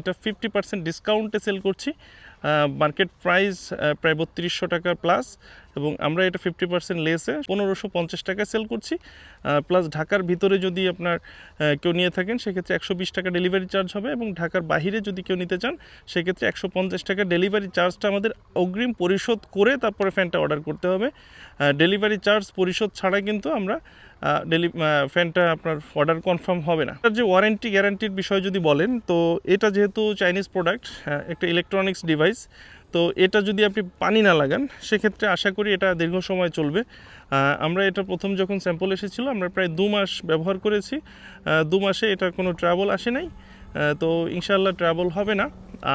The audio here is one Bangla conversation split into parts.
এটা 50% ডিসকাউন্টে সেল করছি। মার্কেট প্রাইস প্রায় 3200 টাকা প্লাস, এবং আমরা এটা 50% লেসে 1550 টাকায় সেল করছি। প্লাস ঢাকার ভিতরে যদি আপনার কেউ নিয়ে থাকেন সেক্ষেত্রে 120 টাকা ডেলিভারি চার্জ হবে, এবং ঢাকার বাইরে যদি কেউ নিতে চান সেক্ষেত্রে 150 টাকা ডেলিভারি চার্জটা আমাদের অগ্রিম পরিশোধ করে তারপরে ফ্যানটা অর্ডার করতে হবে। ডেলিভারি চার্জ পরিশোধ ছাড়া কিন্তু আমরা ফ্যানটা আপনার অর্ডার কনফার্ম হবে না। যে ওয়ারেন্টি গ্যারান্টির বিষয় যদি বলেন, তো এটা যেহেতু চাইনিজ প্রোডাক্ট, একটা ইলেকট্রনিক্স ডিভাইস, তো এটা যদি আপনি পানি না লাগান সেক্ষেত্রে আশা করি এটা দীর্ঘ সময় চলবে। আমরা এটা প্রথম যখন স্যাম্পল এসেছিলো আমরা প্রায় 2 মাস ব্যবহার করেছি। 2 মাসে এটা কোনো ট্রাবল আসে নাই, তো ইনশাআল্লাহ ট্রাবল হবে না।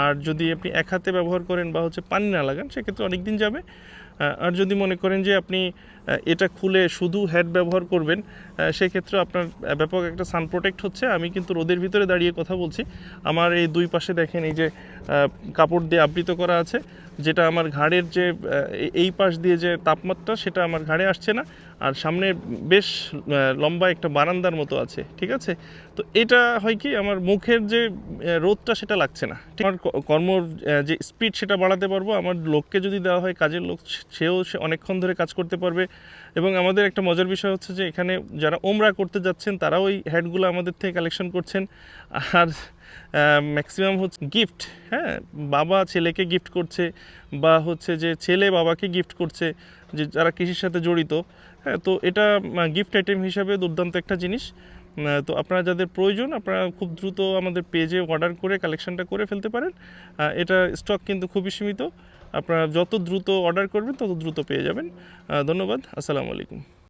আর যদি আপনি এক হাতে ব্যবহার করেন বা পানি না লাগান সেক্ষেত্রে অনেক দিন যাবে। আর যদি মনে করেন যে আপনি এটা খুলে শুধু হেড ব্যবহার করবেন, সেক্ষেত্রে আপনার ব্যাপক একটা সান প্রোটেক্ট হচ্ছে। আমি কিন্তু রোদের ভিতরে দাঁড়িয়ে কথা বলছি, আমার এই দুই পাশে দেখেন এই যে কাপড় দিয়ে আবৃত করা আছে, যেটা আমার ঘাড়ের যে এই পাশ দিয়ে যে তাপমাত্রা সেটা আমার ঘাড়ে আসছে না, আর সামনে বেশ লম্বা একটা বারান্দার মতো আছে, ঠিক আছে। তো এটা হয় কি আমার মুখের যে রোদটা সেটা লাগছে না। আমার কর্মর যে স্পিড সেটা বাড়াতে পারবো। আমার লোককে যদি দেওয়া হয় কাজের লোক, সে অনেকক্ষণ ধরে কাজ করতে পারবে। এবং আমাদের একটা মজার বিষয় হচ্ছে যে এখানে যারা ওমরা করতে যাচ্ছেন তারাও ওই হেডগুলো আমাদের থেকে কালেকশন করছেন। আর ম্যাক্সিমাম হচ্ছে গিফট, হ্যাঁ, বাবা ছেলেকে গিফট করছে, বা যে ছেলে বাবাকে গিফট করছে, যে যারা কৃষির সাথে জড়িত। হ্যাঁ, তো এটা গিফট আইটেম হিসাবে দুর্দান্ত একটা জিনিস। তো আপনারা যাদের প্রয়োজন আপনারা খুব দ্রুত আমাদের পেজে অর্ডার করে কালেকশনটা করে ফেলতে পারেন। এটা স্টক কিন্তু খুবই সীমিত, আপনারা যত দ্রুত অর্ডার করবেন তত দ্রুত পেয়ে যাবেন। ধন্যবাদ, আসসালামু আলাইকুম।